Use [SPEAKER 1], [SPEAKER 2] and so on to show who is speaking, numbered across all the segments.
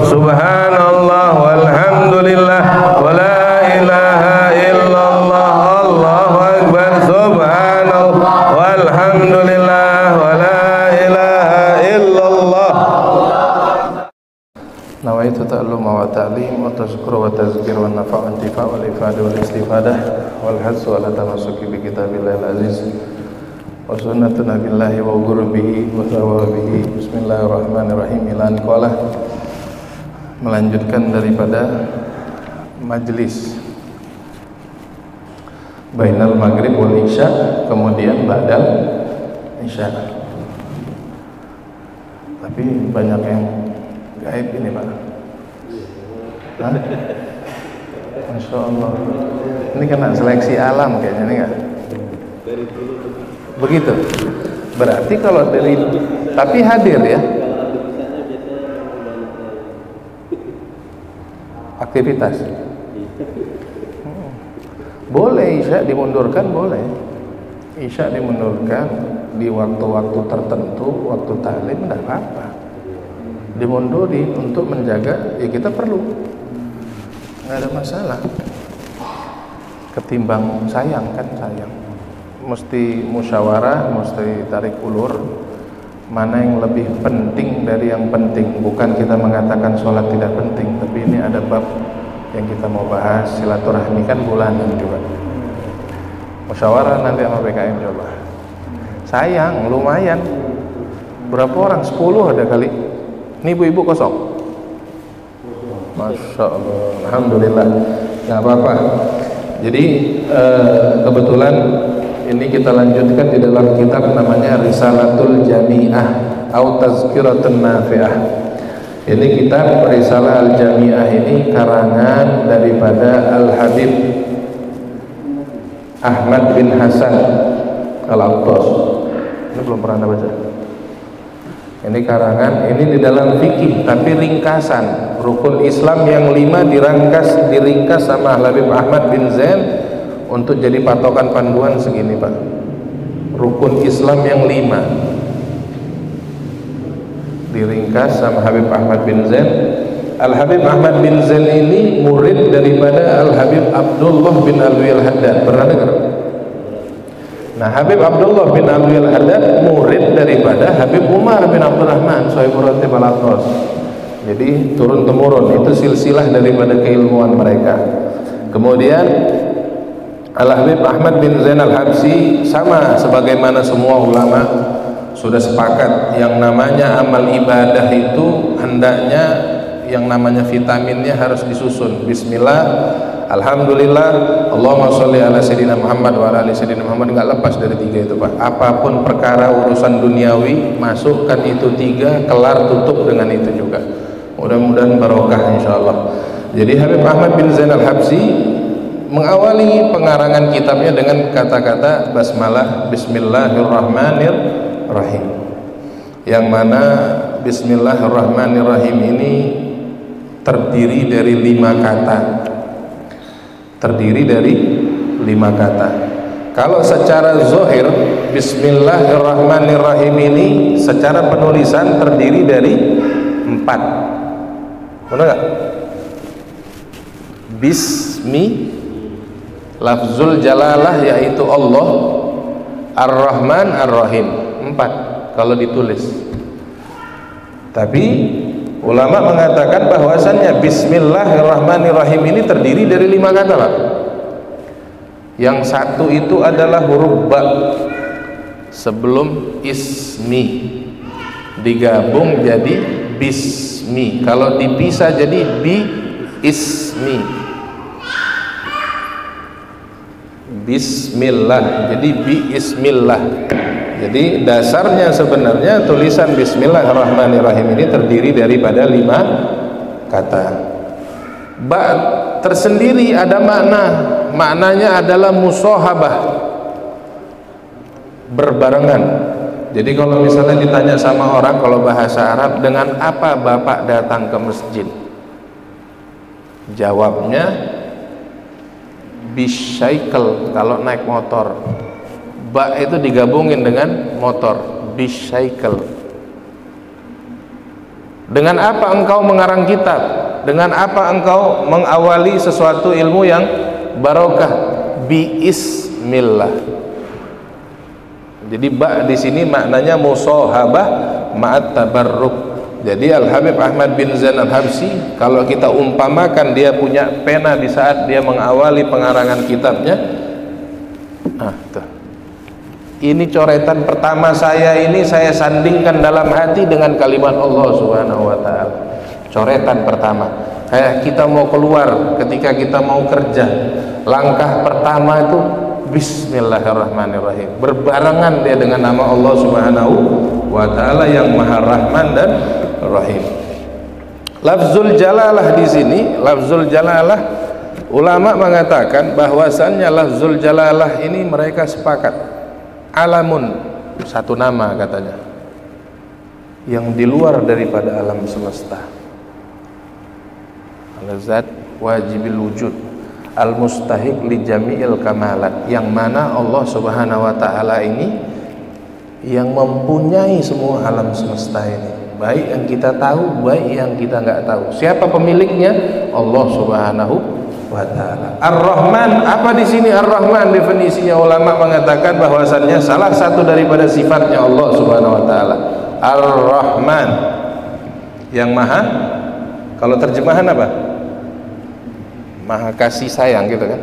[SPEAKER 1] Subhanallah walhamdulillah wa la ilaha illallah. Allahu akbar. Subhanallah walhamdulillah wa la ilaha illallah. Nawaitu ta'alluma wa ta'lim wa tazkura wa tazkir wa nafa' wa intifa' wal ifada wal istifadah wal hasu ala tamassuki bi kitabillahil aziz wa sunnati nabillahi wa ghurbihi wa thawabihi. Bismillahirrahmanirrahim. Ilan qala, melanjutkan daripada majlis bainal maghrib wal isya, kemudian ba'dal isya. Tapi banyak yang gaib ini Pak. Hah? Masya Allah. Ini kena seleksi alam kayaknya ini enggak? Begitu. Berarti kalau dari, tapi hadir ya. Aktivitas. Boleh isya dimundurkan, boleh. Isya dimundurkan di waktu-waktu tertentu, waktu taklim enggak apa-apa. Dimundurin untuk menjaga, ya kita perlu, nggak ada masalah. Ketimbang sayang kan, sayang mesti musyawarah, mesti tarik ulur, mana yang lebih penting dari yang penting. Bukan kita mengatakan sholat tidak penting, tapi ini ada bab yang kita mau bahas. Silaturahmi kan bulanan juga, musyawarah nanti sama PKM coba. Sayang lumayan, berapa orang, 10 ada kali. Ini ibu-ibu kosong. Masya Allah, alhamdulillah, nggak apa-apa. Jadi kebetulan ini kita lanjutkan di dalam kitab namanya Risalatul Jami'ah atau Tazkiratun Nafi'ah. Ini kitab Risalah Al-Jami'ah ini karangan daripada Al-Habib Ahmad bin Hasan Al-Attas. Ini belum pernah Anda baca. Ini karangan, ini di dalam fikih tapi ringkasan. Rukun Islam yang 5 diringkas sama Habib Ahmad bin Zain untuk jadi patokan panduan segini Pak. Rukun Islam yang 5 diringkas sama Habib Ahmad bin Zain. Al-Habib Ahmad bin Zain ini murid daripada Al-Habib Abdullah bin Alwi Al-Haddad. Pernah dengar? Nah, Habib Abdullah bin Alwi Al-Haddad murid daripada Habib Umar bin Abdurrahman Shahibur Ratib Al-Attas. Jadi turun temurun, itu silsilah daripada keilmuan mereka. Kemudian Al-Habib Ahmad bin Zain Al-Habsi sama sebagaimana semua ulama sudah sepakat, yang namanya amal ibadah itu hendaknya yang namanya vitaminnya harus disusun. Bismillah, alhamdulillah, Allahumma sholli ala sayyidina Muhammad wa ala ali sayyidina Muhammad. Enggak lepas dari 3 itu Pak. Apapun perkara urusan duniawi, masukkan itu 3, kelar tutup dengan itu juga. Mudah-mudahan barokah insyaallah. Jadi Habib Ahmad bin Zain Al-Habsi mengawali pengarangan kitabnya dengan kata-kata basmalah, bismillahirrahmanirrahim. Yang mana bismillahirrahmanirrahim ini terdiri dari 5 kata. Terdiri dari 5 kata. Kalau secara zahir bismillahirrahmanirrahim ini secara penulisan terdiri dari 4. Benar gak? Bismi, lafzul jalalah yaitu Allah, Ar-Rahman, Ar-Rahim. 4 kalau ditulis. Tapi ulama mengatakan bahwasannya bismillahirrahmanirrahim ini terdiri dari 5 kata Pak. Yang satu itu adalah huruf ba sebelum ismi, digabung jadi bismi. Kalau dipisah jadi bi ismi. Bismillah, jadi bi ismillah. Jadi dasarnya sebenarnya tulisan bismillahirrahmanirrahim ini terdiri daripada 5 kata. Ba tersendiri ada makna. Maknanya adalah musahabah, berbarengan. Jadi kalau misalnya ditanya sama orang, kalau bahasa Arab, dengan apa Bapak datang ke masjid? Jawabnya bicycle, kalau naik motor. Ba itu digabungin dengan motor, bicycle. Dengan apa engkau mengarang kitab? Dengan apa engkau mengawali sesuatu ilmu yang barokah? Bismillah. Jadi ba di sini maknanya musahabah ma'at tabarruk. Jadi Al-Habib Ahmad bin Zain Al-Habsyi, kalau kita umpamakan dia punya pena di saat dia mengawali pengarangan kitabnya, tuh. Ini coretan pertama saya, ini saya sandingkan dalam hati dengan kalimat Allah Subhanahu wa taala. Coretan pertama. Kayak kita mau keluar, ketika kita mau kerja, langkah pertama itu Bismillahirrahmanirrahim. Berbarengan dia dengan nama Allah Subhanahu wa taala yang Maha Rahman dan Rahim. Lafzul jalalah di sini, lafzul jalalah, ulama mengatakan bahwasannya lafzul jalalah ini mereka sepakat alamun, satu nama katanya, yang di luar daripada alam semesta. Al-Zat wajibil wujud al-mustahiq li jami'il kamalat, yang mana Allah Subhanahu wa taala ini yang mempunyai semua alam semesta ini, baik yang kita tahu, baik yang kita nggak tahu. Siapa pemiliknya? Allah Subhanahu wa ta'ala. Ar-Rahman, apa di sini Ar-Rahman? Definisinya ulama mengatakan bahwasannya salah satu daripada sifatnya Allah Subhanahu wa ta'ala, Ar-Rahman, yang maha, kalau terjemahan apa? Maha kasih sayang gitu kan.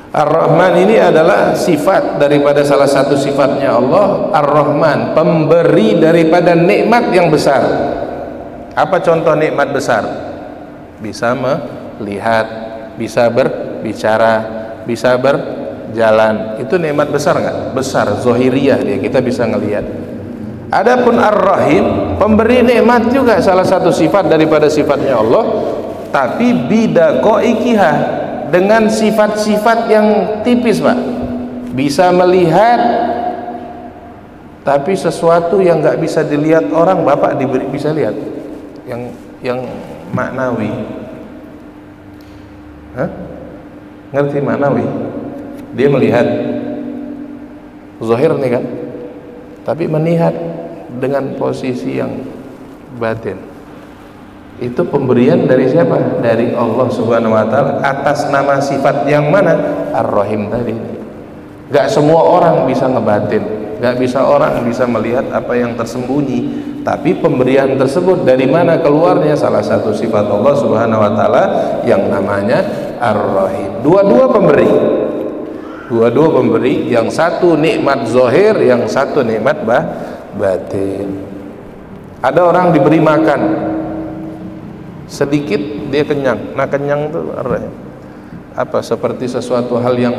[SPEAKER 1] Ar-Rahman ini adalah sifat daripada salah satu sifatnya Allah, Ar-Rahman, pemberi daripada nikmat yang besar. Apa contoh nikmat besar? Bisa melihat, bisa berbicara, bisa berjalan. Itu nikmat besar nggak? Besar, zohiriyah dia, kita bisa ngelihat. Adapun Ar-Rahim, pemberi nikmat juga salah satu sifat daripada sifatnya Allah, tapi bidaqaiqiha, dengan sifat-sifat yang tipis, Pak. Bisa melihat, tapi sesuatu yang nggak bisa dilihat orang, Bapak bisa lihat, yang maknawi. Ngerti maknawi? Dia melihat zahir nih kan, tapi melihat dengan posisi yang batin. Itu pemberian dari siapa? Dari Allah Subhanahu wa taala atas nama sifat yang mana? Ar-Rahim tadi. Gak semua orang bisa ngebatin, gak bisa orang bisa melihat apa yang tersembunyi, tapi pemberian tersebut dari mana keluarnya? Salah satu sifat Allah Subhanahu wa taala yang namanya Ar-Rahim. Dua-dua pemberi, yang satu nikmat zahir, yang satu nikmat batin. Ada orang diberi makan sedikit, dia kenyang. Nah, kenyang itu apa? Seperti sesuatu hal yang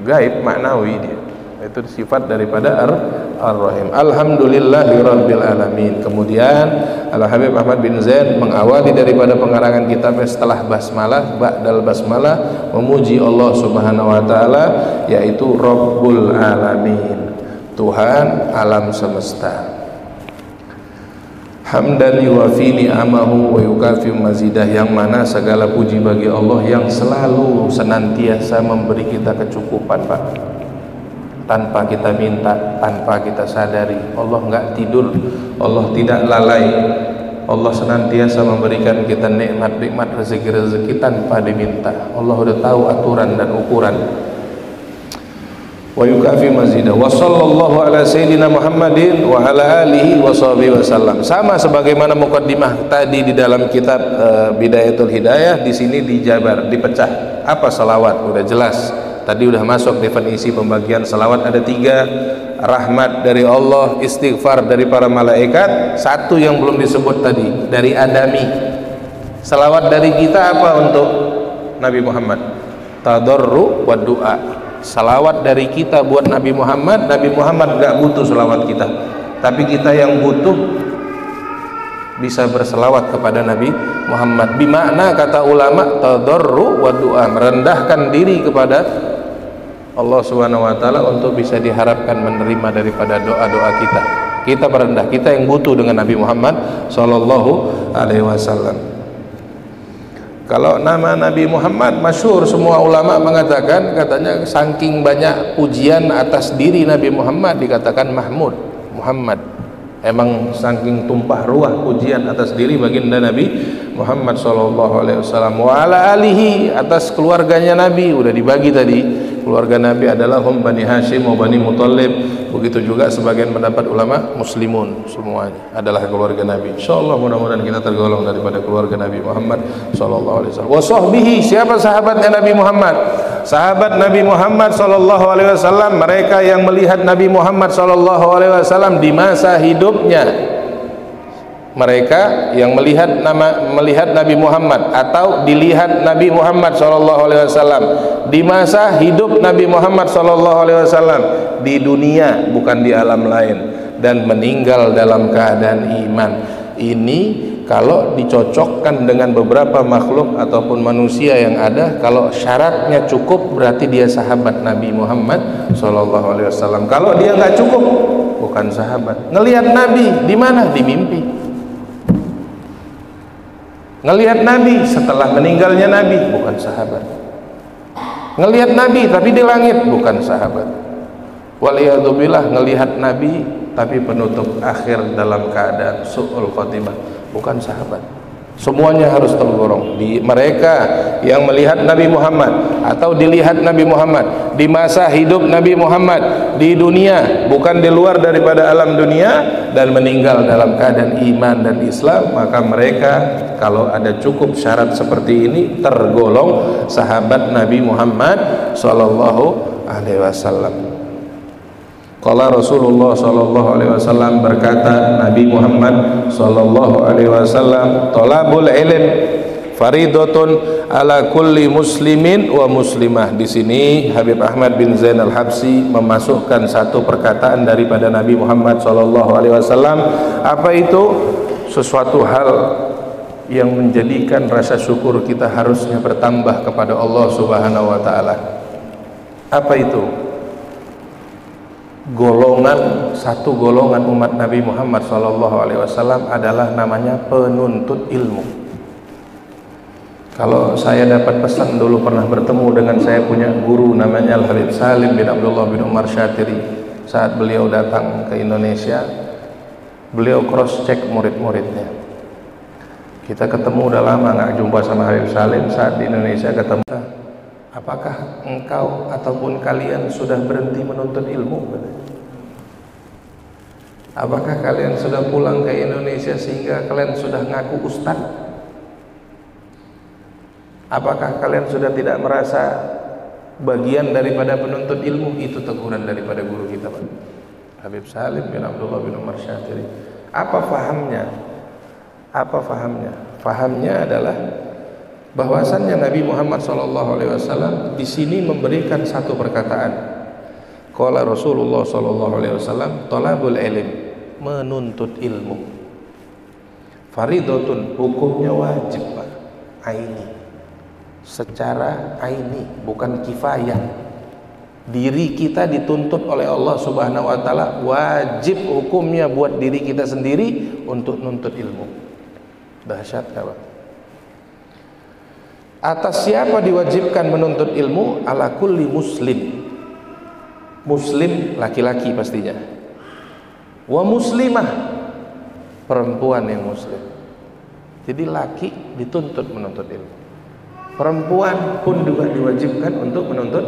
[SPEAKER 1] gaib, maknawi dia. Itu sifat daripada Ar-Rahim. Alhamdulillahirabbil alamin. Kemudian Al-Habib Ahmad bin Zain mengawali daripada pengarangan kitab setelah basmalah, ba'dal basmalah, memuji Allah Subhanahu wa taala, yaitu Rabbul alamin, Tuhan alam semesta. Hamdan yuwafi ni'amahu wa yukafi mazidah, yang mana segala puji bagi Allah yang selalu senantiasa memberi kita kecukupan, Pak. Tanpa kita minta, tanpa kita sadari. Allah enggak tidur, Allah tidak lalai. Allah senantiasa memberikan kita nikmat-nikmat, rezeki-rezeki tanpa diminta. Allah sudah tahu aturan dan ukuran. Wa yukafi mazidah. Wa sallallahu ala sayyidina Muhammadin wa ala alihi wa sahbihi wasallam. Sama sebagaimana muqaddimah tadi di dalam kitab Bidayatul Hidayah, di sini dijabar, dipecah. Apa salawat? Udah jelas. Tadi udah masuk definisi pembagian salawat, ada 3: rahmat dari Allah, istighfar dari para malaikat, satu yang belum disebut tadi dari Adami. Salawat dari kita apa untuk Nabi Muhammad? Tadarru wa du'a. Salawat dari kita buat Nabi Muhammad. Nabi Muhammad gak butuh salawat kita, tapi kita yang butuh bisa berselawat kepada Nabi Muhammad. Bimakna, kata ulama, tadarru wa du'a, merendahkan diri kepada Allah Subhanahu wa taala untuk bisa diharapkan menerima daripada doa-doa kita. Kita merendah, kita yang butuh dengan Nabi Muhammad sallallahu alaihi wasallam. Kalau nama Nabi Muhammad masyhur, semua ulama mengatakan, katanya saking banyak pujian atas diri Nabi Muhammad dikatakan Mahmud, Muhammad. Emang saking tumpah ruah pujian atas diri baginda Nabi Muhammad SAW, wa ala alihi, atas keluarganya Nabi udah dibagi tadi. Keluarga Nabi adalah Bani Hashim wa Bani Muthalib. Begitu juga sebagian pendapat ulama muslimun, semuanya adalah keluarga Nabi. Insyaallah mudah-mudahan kita tergolong daripada keluarga Nabi Muhammad SAW. Wa sahbihi, siapa sahabatnya Nabi Muhammad? Sahabat Nabi Muhammad SAW, mereka yang melihat Nabi Muhammad SAW di masa hidupnya. Mereka yang melihat Nabi Muhammad atau dilihat Nabi Muhammad SAW di masa hidup Nabi Muhammad SAW di dunia, bukan di alam lain, dan meninggal dalam keadaan iman. Ini kalau dicocokkan dengan beberapa makhluk ataupun manusia yang ada, kalau syaratnya cukup berarti dia sahabat Nabi Muhammad SAW. Kalau dia nggak cukup, bukan sahabat. Ngelihat Nabi di mana? Di mimpi. Ngelihat Nabi setelah meninggalnya Nabi, bukan sahabat. Ngelihat Nabi tapi di langit, bukan sahabat. Waliyadzubillah, ngelihat Nabi tapi penutup akhir dalam keadaan su'ul khotimah, bukan sahabat. Semuanya harus tergolong di mereka yang melihat Nabi Muhammad atau dilihat Nabi Muhammad di masa hidup Nabi Muhammad di dunia, bukan di luar daripada alam dunia, dan meninggal dalam keadaan iman dan Islam. Maka mereka kalau ada cukup syarat seperti ini tergolong sahabat Nabi Muhammad sallallahu alaihi wasallam. Qala Rasulullah sallallahu alaihi wasallam, berkata Nabi Muhammad sallallahu alaihi wasallam, talabul ilm faridatun ala kulli muslimin wa muslimah. Di sini Habib Ahmad bin Zain Al-Habsyi memasukkan satu perkataan daripada Nabi Muhammad sallallahu alaihi wasallam. Apa itu? Sesuatu hal yang menjadikan rasa syukur kita harusnya bertambah kepada Allah Subhanahu wa taala. Apa itu? Satu golongan umat Nabi Muhammad SAW adalah namanya penuntut ilmu. Kalau saya dapat pesan, dulu pernah bertemu dengan saya punya guru namanya Al-Habib Salim bin Abdullah bin Umar Syatiri. Saat beliau datang ke Indonesia, beliau cross check murid-muridnya. Kita ketemu udah lama nggak jumpa sama Habib Salim. Saat di Indonesia ketemu, apakah engkau ataupun kalian sudah berhenti menuntut ilmu? Apakah kalian sudah pulang ke Indonesia sehingga kalian sudah ngaku ustaz? Apakah kalian sudah tidak merasa bagian daripada penuntut ilmu? Itu teguran daripada guru kita, Pak Habib Salim bin Abdullah bin Umar Syatiri. Apa fahamnya? Fahamnya adalah bahwasannya Nabi Muhammad SAW di sini memberikan satu perkataan. Qala Rasulullah SAW, talabul ilm, menuntut ilmu, faridatun, hukumnya wajib, Pak, aini, secara aini, bukan kifayah. Diri kita dituntut oleh Allah Subhanahu wa taala, wajib hukumnya buat diri kita sendiri untuk nuntut ilmu. Dahsyat, Pak. Atas siapa diwajibkan menuntut ilmu? Ala kulli muslim. Muslim laki-laki pastinya. Wa muslimah, perempuan yang muslim. Jadi laki dituntut menuntut ilmu, perempuan pun juga diwajibkan untuk menuntut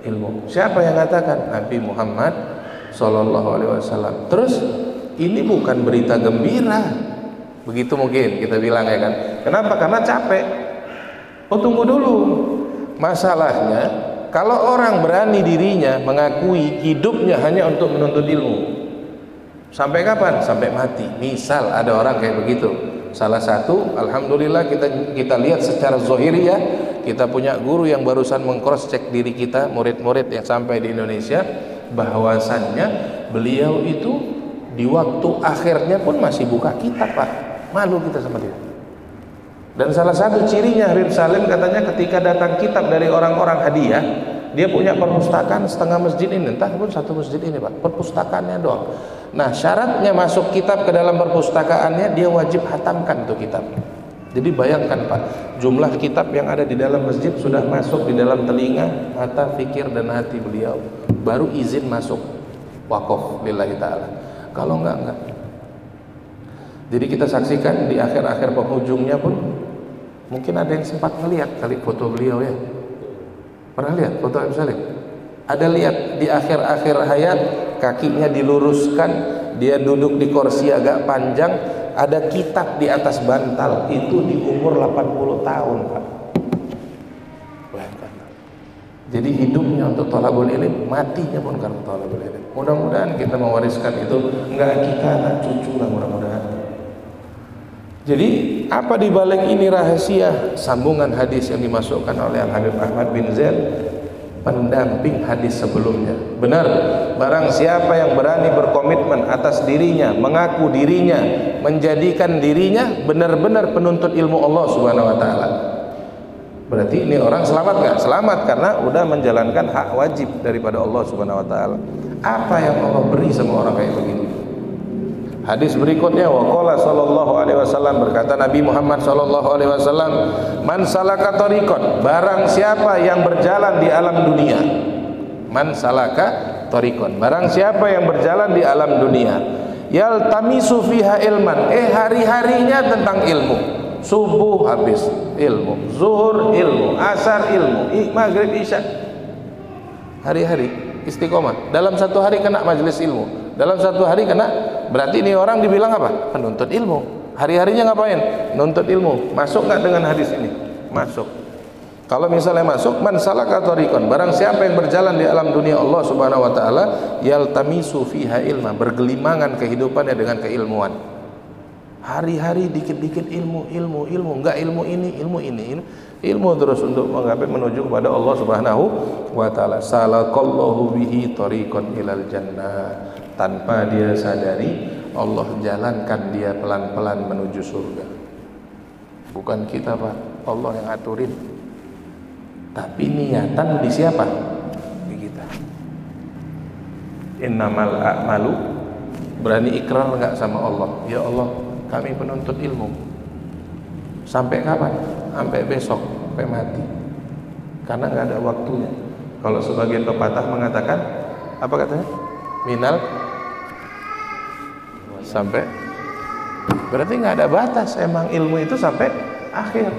[SPEAKER 1] ilmu. Siapa yang katakan? Nabi Muhammad SAW. Terus ini bukan berita gembira, begitu mungkin kita bilang, ya kan? Kenapa? Karena capek. Oh, tunggu dulu. Masalahnya kalau orang berani dirinya mengakui hidupnya hanya untuk menuntut ilmu, sampai kapan? Sampai mati. Misal ada orang kayak begitu. Salah satu, alhamdulillah kita lihat secara zahiriyah, kita punya guru yang barusan meng-cross check diri kita, murid-murid yang sampai di Indonesia, bahwasannya beliau itu di waktu akhirnya pun masih buka kitab, Pak. Malu kita sama dia. Dan salah satu cirinya Habib Salim katanya ketika datang kitab dari orang-orang hadiah, dia punya perpustakaan setengah masjid ini, entah pun satu masjid ini, Pak, perpustakaannya doang. Nah, syaratnya masuk kitab ke dalam perpustakaannya, dia wajib hatamkan itu kitab. Jadi bayangkan, Pak, jumlah kitab yang ada di dalam masjid sudah masuk di dalam telinga, mata, fikir dan hati beliau, baru izin masuk wakaf lillahi ta'ala. Kalau enggak. Jadi kita saksikan di akhir-akhir penghujungnya pun mungkin ada yang sempat melihat kali foto beliau ya. Pernah lihat foto Habib Salim? Ada lihat di akhir-akhir hayat, kakinya diluruskan, dia duduk di kursi agak panjang, ada kitab di atas bantal, itu di umur 80 tahun Pak. Bayangkan. Jadi hidupnya untuk thalabul ilm, matinya pun karena thalabul ilm. Mudah-mudahan kita mewariskan itu, enggak kita, anak cucu lah mudah-mudahan. Jadi apa di balik ini rahasia? Sambungan hadis yang dimasukkan oleh Al-Habib Ahmad bin Zain, pendamping hadis sebelumnya. Benar, barang siapa yang berani berkomitmen atas dirinya, mengaku dirinya, menjadikan dirinya benar-benar penuntut ilmu Allah Subhanahu wa taala. Berarti ini orang selamat nggak? Selamat karena udah menjalankan hak wajib daripada Allah Subhanahu wa taala. Apa yang Allah beri sama orang kayak begini? Hadis berikutnya, waqala sallallahu alaihi wasallam, berkata Nabi Muhammad sallallahu alaihi wasallam, man salaka tariqan, barang siapa yang berjalan di alam dunia, man salaka tariqan, barang siapa yang berjalan di alam dunia, yaltamisu fiha ilman, hari-harinya tentang ilmu, subuh habis ilmu, zuhur ilmu, asar ilmu, maghrib isya, hari-hari istiqomah, dalam satu hari kena majelis ilmu, dalam satu hari kena, berarti ini orang dibilang apa? Penuntut ilmu. Hari-harinya ngapain? Nuntut ilmu. Masuk nggak dengan hadis ini? Masuk. Kalau misalnya masuk, man salaka tariqan, barang siapa yang berjalan di alam dunia Allah Subhanahu wa taala, yaltamisu fiha ilma, bergelimangan kehidupannya dengan keilmuan. Hari-hari dikit-dikit ilmu, enggak ilmu ini, ilmu terus untuk menggapai menuju kepada Allah Subhanahu wa taala. Salakallahu bihi tariqan ilal jannah. Tanpa dia sadari, Allah jalankan dia pelan-pelan menuju surga. Bukan kita Pak, Allah yang aturin. Tapi niatan di siapa? Di kita. Innamal a'malu, berani ikrar enggak sama Allah? Ya Allah, kami penuntut ilmu. Sampai kapan? Sampai besok, sampai mati. Karena enggak ada waktunya. Kalau sebagian pepatah mengatakan, apa katanya? Minal sampai, berarti nggak ada batas. Emang ilmu itu sampai akhir.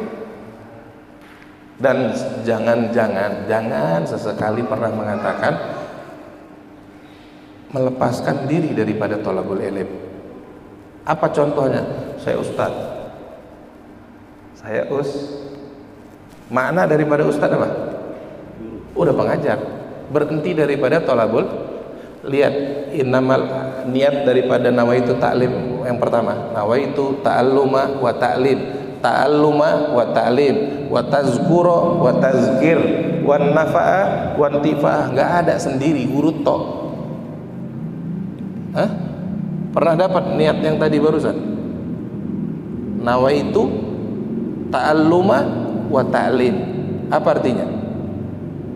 [SPEAKER 1] Dan jangan sesekali pernah mengatakan melepaskan diri daripada thalabul ilm. Apa contohnya? Saya ustaz, saya makna daripada ustaz apa? Udah pengajar, berhenti daripada thalabul. Lihat, innamal, niat daripada nawaitu ta'lim yang pertama, nawaitu ta'alluma wa ta'lim, ta'alluma wa ta'lim, wa tazkura wa tazkir, wa nafa'a wa intifa'ah. Nggak ada sendiri, urut tok. Hah? Pernah dapat niat yang tadi barusan? Nawaitu ta'alluma wa ta'lim, apa artinya?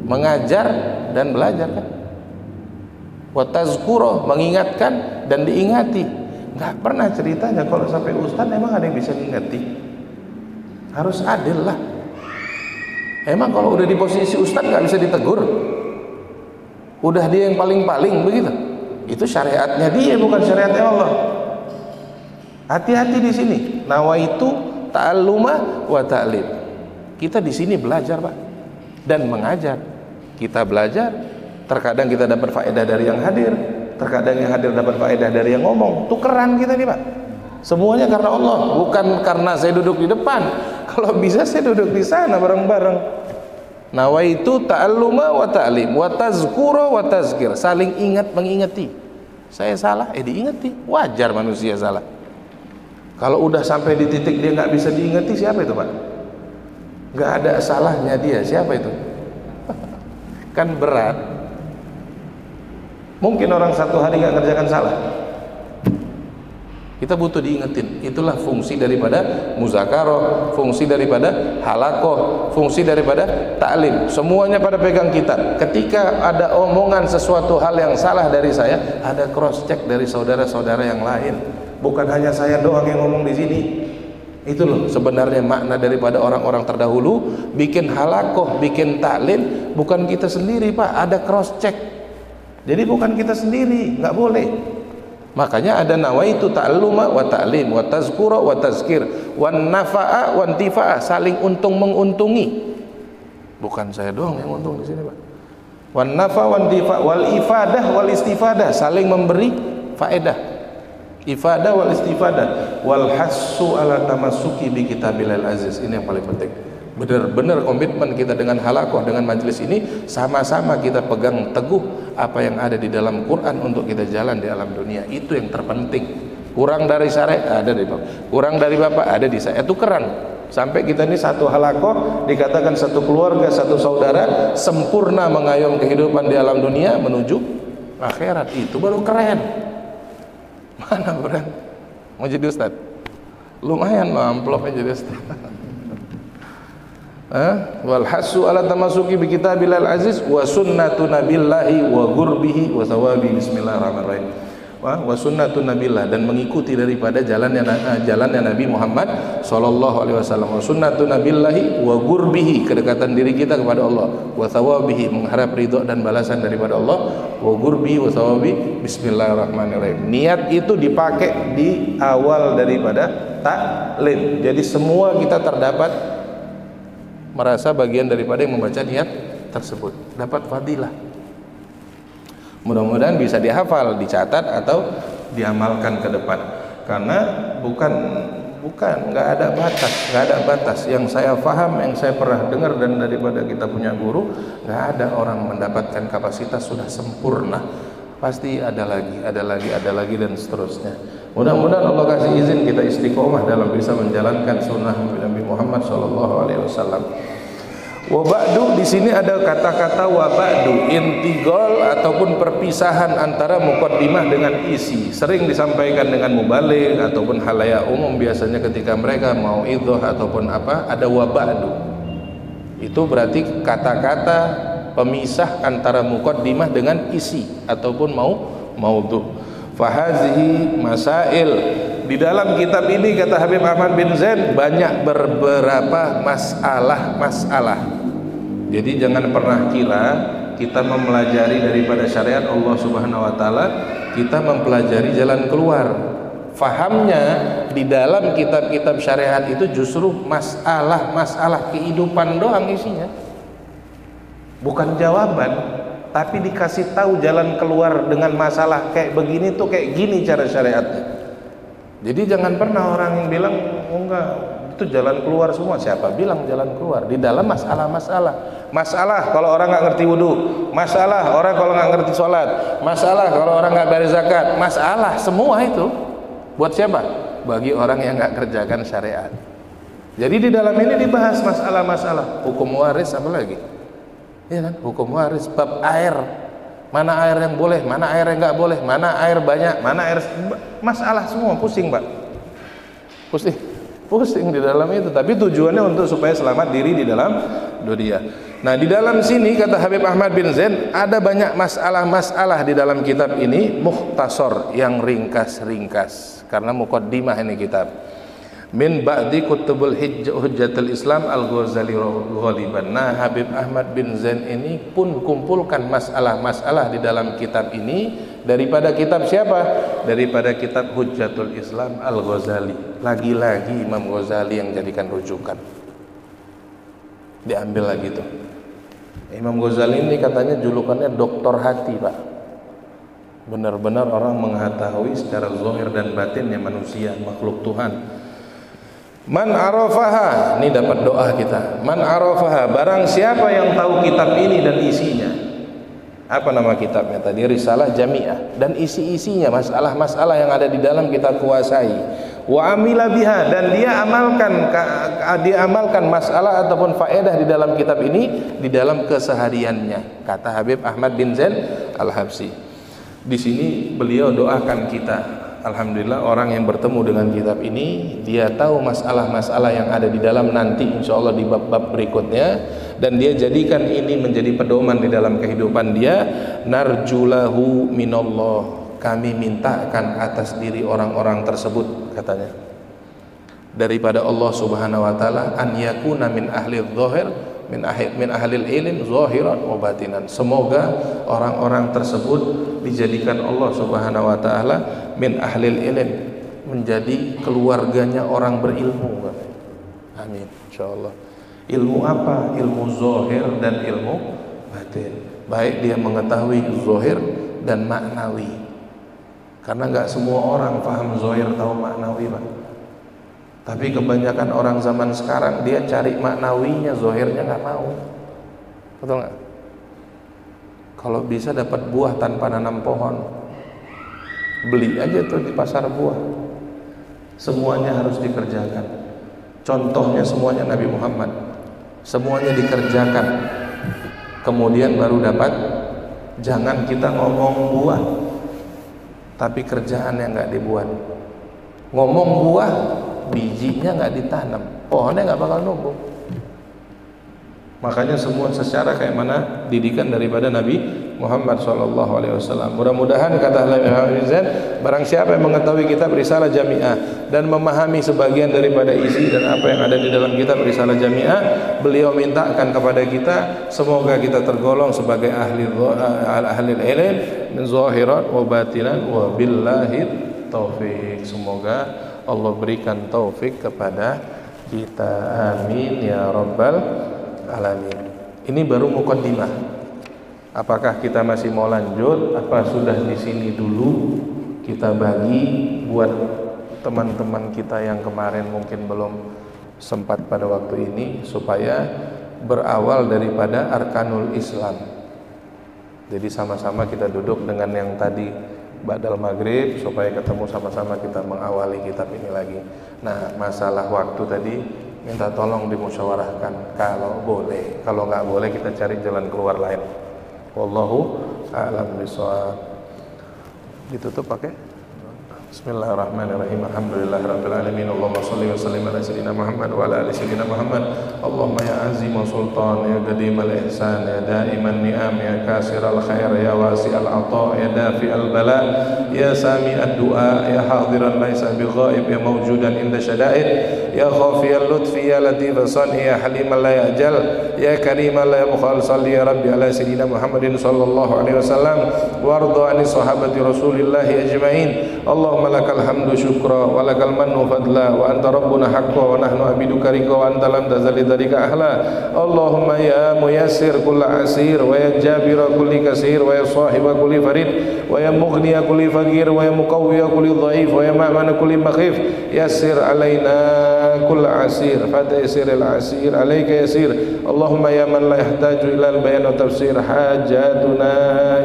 [SPEAKER 1] Mengajar dan belajar kan? Wa tazkura, mengingatkan dan diingati. Nggak pernah ceritanya kalau sampai ustaz emang ada yang bisa ngingati. Harus adil lah. Emang kalau udah di posisi ustaz nggak bisa ditegur? Udah dia yang paling-paling begitu? Itu syariatnya dia, bukan syariatnya Allah. Hati-hati di sini. Nawaitu ta'alluma wa ta'lim. Kita di sini belajar Pak, dan mengajar. Kita belajar. Terkadang kita dapat faedah dari yang hadir, terkadang yang hadir dapat faedah dari yang ngomong. Tukeran kita nih Pak. Semuanya karena Allah, bukan karena saya duduk di depan. Kalau bisa saya duduk di sana bareng-bareng. Nawaitu ta'alluma wa ta'lim, wa tazkura wa tazkir, saling ingat mengingati. Saya salah, diingati. Wajar manusia salah. Kalau udah sampai di titik dia nggak bisa diingati, siapa itu Pak? Nggak ada salahnya dia, siapa itu? Kan berat. Mungkin orang satu hari nggak ngerjakan salah. Kita butuh diingetin. Itulah fungsi daripada muzakarah, fungsi daripada halakoh, fungsi daripada ta'lim. Semuanya pada pegang kitab. Ketika ada omongan sesuatu hal yang salah dari saya, ada cross check dari saudara-saudara yang lain. Bukan hanya saya doang yang ngomong di sini. Itu loh sebenarnya makna daripada orang-orang terdahulu bikin halakoh, bikin ta'lim. Bukan kita sendiri Pak, ada cross check. Jadi bukan kita sendiri, nggak boleh. Makanya ada nawaitu ta'alluma wa ta'lim wa tazkura wa tazkir wa nafa'a wa intifa'a, saling untung menguntungi. Bukan saya doang yang untung di sini, Pak. Wa nafa' wa intifa' wal ifadah wal istifadah, saling memberi faedah. Ifadah wal istifadah wal hassu ala tamassuki bi kitabil aziz. Ini yang paling penting. Benar-benar komitmen kita dengan halakoh, dengan majelis ini, sama-sama kita pegang teguh apa yang ada di dalam Quran untuk kita jalan di alam dunia. Itu yang terpenting. Kurang dari syariat ada di Bapak, kurang dari Bapak ada di saya. Itu keren. Sampai kita ini satu halakoh, dikatakan satu keluarga, satu saudara, sempurna mengayom kehidupan di alam dunia menuju akhirat. Itu baru keren. Mana keren? Mau jadi ustad? Lumayan loh amplopnya jadi ustad. Wal hasu ala tamasuki bi kitabil aziz wa sunnatu nabillahi wa gurbihi wa thawabi. Bismillahirrahmanirrahim. Wa sunnatu nabillah, dan mengikuti daripada jalannya Nabi Muhammad sallallahu alaihi wasallam. Wa sunnatu nabillahi wa gurbihi, kedekatan diri kita kepada Allah, wa thawabihi, mengharap ridha dan balasan daripada Allah, wa gurbihi wa thawabi. Bismillahirrahmanirrahim. Niat itu dipakai di awal daripada taklim. Jadi semua kita terdapat merasa bagian daripada yang membaca niat tersebut, dapat fadilah. Mudah-mudahan bisa dihafal, dicatat atau diamalkan ke depan. Karena bukan nggak ada batas. Yang saya paham, yang saya pernah dengar dan daripada kita punya guru, nggak ada orang mendapatkan kapasitas sudah sempurna. Pasti ada lagi dan seterusnya. Mudah-mudahan Allah kasih izin kita istiqomah dalam bisa menjalankan sunnah Nabi Muhammad SAW. Wa ba'du, di sini ada kata-kata wa ba'du, intigol ataupun perpisahan antara muqaddimah dengan isi. Sering disampaikan dengan mubaligh ataupun halayak umum, biasanya ketika mereka mau idhah ataupun apa, ada wa ba'du. Itu berarti kata-kata pemisah antara muqaddimah dengan isi ataupun maudhu. Fahazihi masail, di dalam kitab ini kata Habib Ahmad bin Zain banyak beberapa masalah. Jadi jangan pernah kira kita mempelajari daripada syariat Allah Subhanahu wa taala, kita mempelajari jalan keluar. Fahamnya di dalam kitab-kitab syariat itu justru masalah kehidupan doang isinya. Bukan jawaban, tapi dikasih tahu jalan keluar dengan masalah kayak begini tuh kayak gini cara syariatnya. Jadi jangan pernah orang yang bilang oh enggak, itu jalan keluar semua. Siapa bilang jalan keluar? Di dalam masalah kalau orang nggak ngerti wudhu, masalah orang kalau nggak ngerti sholat, masalah kalau orang nggak bayar zakat, masalah semua itu buat siapa? Bagi orang yang nggak kerjakan syariat. Jadi di dalam ini dibahas masalah-masalah hukum waris, apa lagi? Ya kan? Hukum waris, bab air, mana air yang boleh, mana air yang nggak boleh, mana air banyak, mana air, masalah semua. Pusing Pak, pusing di dalam itu. Tapi tujuannya untuk supaya selamat diri di dalam dunia. Nah di dalam sini kata Habib Ahmad bin Zain ada banyak masalah di dalam kitab ini, mukhtasar, yang ringkas karena muqaddimah ini kitab. Min ba'di kutubul hujjatul Islam Al-Ghazali ghaliban. Nah Habib Ahmad bin Zain ini pun kumpulkan masalah-masalah di dalam kitab ini daripada kitab siapa? Daripada kitab Hujjatul Islam Al-Ghazali. Lagi-lagi Imam Ghazali yang jadikan rujukan. Diambil lagi tuh. Imam Ghazali ini katanya julukannya doktor hati Pak. Benar-benar orang mengetahui secara zahir dan batinnya manusia, makhluk Tuhan. Man arafaha, ini dapat doa kita. Man arafaha, barang siapa yang tahu kitab ini dan isinya. Apa nama kitabnya tadi? Risalah Jami'ah. Dan isi-isinya masalah-masalah yang ada di dalam kita kuasai. Wa amila biha, dan dia amalkan masalah ataupun faedah di dalam kitab ini di dalam kesehariannya. Kata Habib Ahmad bin Zain Al-Habsyi. Di sini beliau doakan kita. Alhamdulillah orang yang bertemu dengan kitab ini dia tahu masalah-masalah yang ada di dalam nanti insya Allah di bab-bab berikutnya, dan dia jadikan ini menjadi pedoman di dalam kehidupan dia. Narjulahu minallah, kami mintakan atas diri orang-orang tersebut katanya daripada Allah Subhanahu wa taala, an yakuna min ahli dhahir min ahlil ilm zahiran wa batinan. Semoga orang-orang tersebut dijadikan Allah Subhanahu wa taala min ahlil ilm, menjadi keluarganya orang berilmu. Amin insyaallah. Ilmu apa? Ilmu zahir dan ilmu batin. Baik dia mengetahui zahir dan maknawi. Karena nggak semua orang paham zahir tahu maknawi, Pak. Tapi kebanyakan orang zaman sekarang dia cari maknawinya, zahirnya nggak mau. Betul nggak? Kalau bisa dapat buah tanpa nanam pohon, beli aja tuh di pasar buah. Semuanya harus dikerjakan. Contohnya semuanya Nabi Muhammad. Semuanya dikerjakan. Kemudian baru dapat. Jangan kita ngomong buah, tapi kerjaan yang nggak dibuat. Ngomong buah, bijinya nggak ditanam, pohonnya nggak bakal numbuh. Makanya semua secara kayak mana didikan daripada Nabi Muhammad SAW. Mudah-mudahan kata Habib Zain, barang siapa yang mengetahui kitab Risalah Jami'ah dan memahami sebagian daripada isi dan apa yang ada di dalam kitab Risalah Jami'ah, beliau mintakan kepada kita semoga kita tergolong sebagai ahli ilm min zahiran wa batinan wa billahi taufik. Semoga Allah berikan taufik kepada kita, amin ya rabbal alamin. Ini baru muqaddimah. Apakah kita masih mau lanjut? Apa sudah di sini dulu kita bagi buat teman-teman kita yang kemarin mungkin belum sempat pada waktu ini, supaya berawal daripada arkanul Islam. Jadi sama-sama kita duduk dengan yang tadi ba'dal maghrib, supaya ketemu sama-sama kita mengawali kitab ini lagi. Nah, masalah waktu tadi minta tolong dimusyawarahkan kalau boleh. Kalau nggak boleh kita cari jalan keluar lain. Wallahu a'lam bishawab. Ditutup pakai Bismillahirrahmanirrahim. Alhamdulillahirabbil alamin. Allahumma shalli wa sallim ala sayyidina Muhammad wa ala ali sayyidina Muhammad. Allahumma ya azim wa sultan, ya qadim al ihsan, ya daiman ni'am, ya kasiral khair, ya wasi'al ata, ya dafi'al bala, ya sami'ad du'a, ya hadiran laisa bi ghaib, ya mawjudan inda syada'id, ya khafiyal lutfi, ya latifal sani, ya haliman la ya'jal, ya kariman la yabkhal. Salli ya rabbi ala sayyidina Muhammadin sallallahu alaihi wasallam warda ani sahabati rasulillahi ajma'in. Allahumma lakal hamdu syukra wa lakal mannu fadla wa anta rabbuna haqqa wa nahnu abiduka rika wa anta lam tazali dzalika ahla. Allahumma ya muyassir kulla asir wa ya jabira kulli kasir wa ya sahiba kulli farid wa ya mughniya kulli faqir wa ya muqawwiya kulli dhaif wa ya ma'mana kulli makhif. Yassir alaina kulla asir fataysiril asir alayka yasir. Allahumma ya man la yahtaju ila al-bayan wa tafsir hajatuna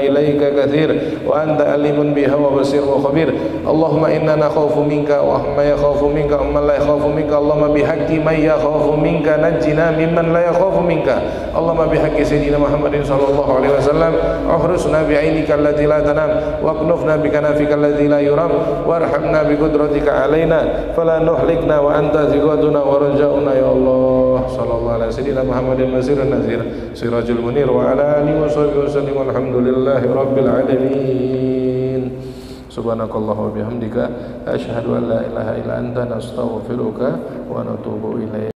[SPEAKER 1] ilayka kathir wa anta alimun biha wa basir wa khabir. Allahumma inna nakhafu minka wa ma yakhafu minka wa man la yakhafu minka. Allahumma bihaqqi man yakhafu minka najjina mimman la yakhafu minka. Allahumma bihaqqi sayyidina Muhammadin sallallahu alaihi wasallam uhrusna bi'ainika allati la tanam wa qnufna bi kanafika allati la yuram warhamna bi qudratika alaina fala nuhlikna wa anta ziqatuna wa rajauna ya Allah. Sallallahu alaihi sayyidina Muhammadin basirun nazir sirajul munir wa ala alihi wa sahbihi wasallam walhamdulillahi rabbil alamin. Subhanakallah wa bihamdika asyhadu an la ilaha illa anta nastaghfiruka wa natubu ilaik.